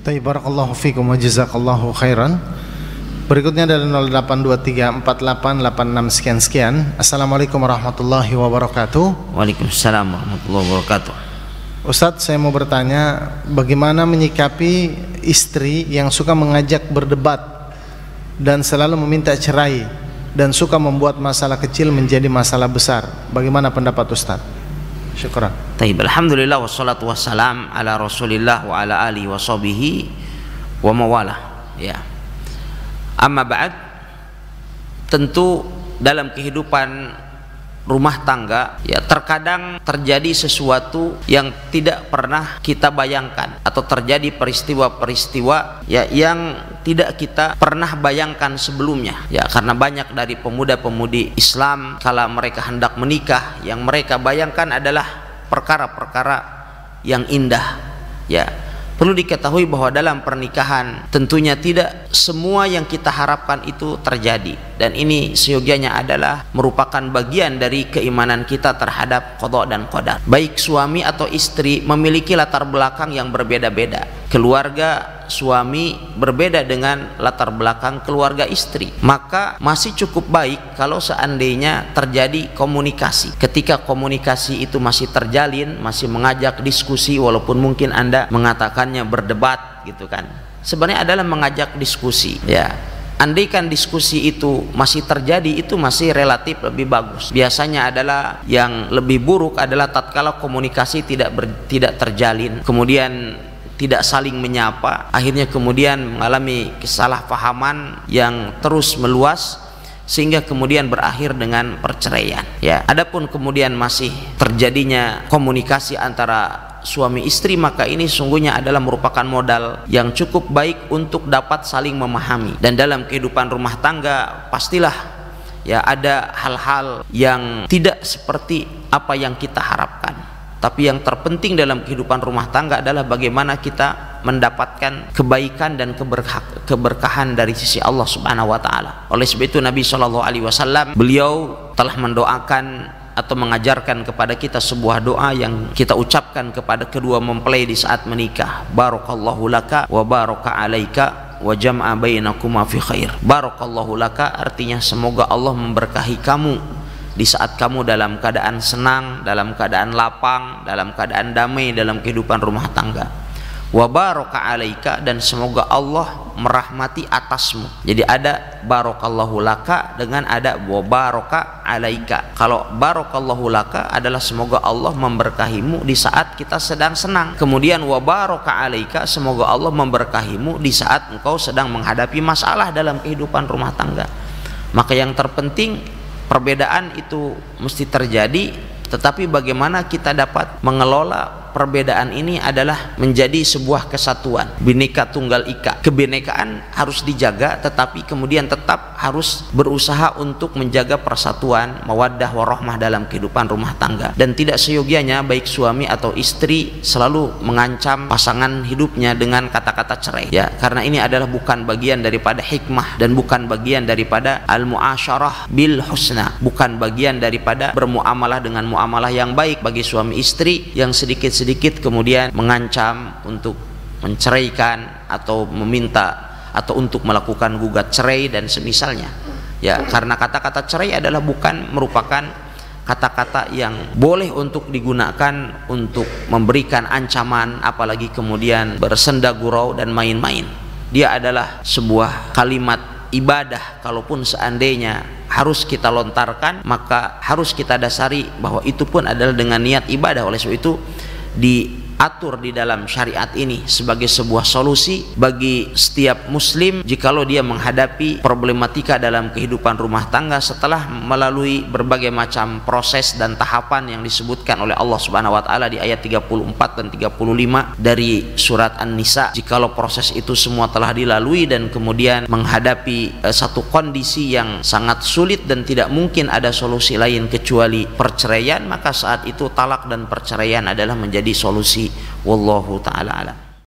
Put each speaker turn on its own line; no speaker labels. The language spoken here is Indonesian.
Barakallahu fikum wa jazakallahu khairan. Berikutnya dari 08234886 sekian. Assalamualaikum warahmatullahi wabarakatuh.
Waalaikumsalam warahmatullahi wabarakatuh.
Ustadz, saya mau bertanya, bagaimana menyikapi istri yang suka mengajak berdebat dan selalu meminta cerai dan suka membuat masalah kecil menjadi masalah besar? Bagaimana pendapat Ustadz? Syukran.
Taib, alhamdulillah wassalatu wassalam ala Rasulillah wa ala alihi wa sahbihi wa mawalah. Ya. Amma ba'd, tentu dalam kehidupan rumah tangga ya terkadang terjadi sesuatu yang tidak pernah kita bayangkan, atau terjadi peristiwa-peristiwa ya yang tidak kita pernah bayangkan sebelumnya ya, karena banyak dari pemuda-pemudi Islam kala mereka hendak menikah yang mereka bayangkan adalah perkara-perkara yang indah ya. Perlu diketahui bahwa dalam pernikahan tentunya tidak semua yang kita harapkan itu terjadi, dan ini seyogianya adalah merupakan bagian dari keimanan kita terhadap qada dan qadar. Baik suami atau istri memiliki latar belakang yang berbeda-beda. Keluarga suami berbeda dengan latar belakang keluarga istri, maka masih cukup baik kalau seandainya terjadi komunikasi. Ketika komunikasi itu masih terjalin, masih mengajak diskusi, walaupun mungkin Anda mengatakannya berdebat gitu kan, sebenarnya adalah mengajak diskusi ya. Andaikan diskusi itu masih terjadi, itu masih relatif lebih bagus. Biasanya adalah yang lebih buruk adalah tatkala komunikasi tidak terjalin, kemudian tidak saling menyapa, akhirnya kemudian mengalami kesalahpahaman yang terus meluas sehingga kemudian berakhir dengan perceraian ya. Adapun kemudian masih terjadinya komunikasi antara suami istri, maka ini sungguhnya adalah merupakan modal yang cukup baik untuk dapat saling memahami. Dan dalam kehidupan rumah tangga pastilah ya ada hal-hal yang tidak seperti apa yang kita harapkan, tapi yang terpenting dalam kehidupan rumah tangga adalah bagaimana kita mendapatkan kebaikan dan keberkahan dari sisi Allah Subhanahu wa taala. Oleh sebab itu Nabi Shallallahu alaihi wasallam beliau telah mendoakan atau mengajarkan kepada kita sebuah doa yang kita ucapkan kepada kedua mempelai di saat menikah. Barakallahu laka wa baraka alaika wa jam'a bainakuma fi khair. Barakallahu laka artinya semoga Allah memberkahi kamu di saat kamu dalam keadaan senang, dalam keadaan lapang, dalam keadaan damai dalam kehidupan rumah tangga. Wa baraka alaika, dan semoga Allah merahmati atasmu. Jadi ada barakallahu laka dengan ada wa baraka alaika. Kalau barakallahu laka adalah semoga Allah memberkahimu di saat kita sedang senang. Kemudian wa baraka alaika, semoga Allah memberkahimu di saat engkau sedang menghadapi masalah dalam kehidupan rumah tangga. Maka yang terpenting, perbedaan itu mesti terjadi, tetapi bagaimana kita dapat mengelola perbedaan ini adalah menjadi sebuah kesatuan. Bhinneka Tunggal Ika, kebinekaan harus dijaga, tetapi kemudian tetap harus berusaha untuk menjaga persatuan, mawaddah warahmah dalam kehidupan rumah tangga. Dan tidak seyogianya baik suami atau istri selalu mengancam pasangan hidupnya dengan kata-kata cerai ya, karena ini adalah bukan bagian daripada hikmah dan bukan bagian daripada al-muasyarah bil husna, bukan bagian daripada bermuamalah dengan muamalah yang baik bagi suami istri yang sedikit-sedikit kemudian mengancam untuk menceraikan atau meminta atau untuk melakukan gugat cerai dan semisalnya ya, karena kata-kata cerai adalah bukan merupakan kata-kata yang boleh untuk digunakan untuk memberikan ancaman, apalagi kemudian bersenda gurau dan main-main. Dia adalah sebuah kalimat ibadah. Kalaupun seandainya harus kita lontarkan, maka harus kita dasari bahwa itu pun adalah dengan niat ibadah. Oleh sebab itu diatur di dalam syariat ini sebagai sebuah solusi bagi setiap muslim jikalau dia menghadapi problematika dalam kehidupan rumah tangga setelah melalui berbagai macam proses dan tahapan yang disebutkan oleh Allah Subhanahu wa taala di ayat 34 dan 35 dari surat An-Nisa. Jikalau proses itu semua telah dilalui dan kemudian menghadapi satu kondisi yang sangat sulit dan tidak mungkin ada solusi lain kecuali perceraian, maka saat itu talak dan perceraian adalah menjadi solusi. Wallahu ta'ala alam.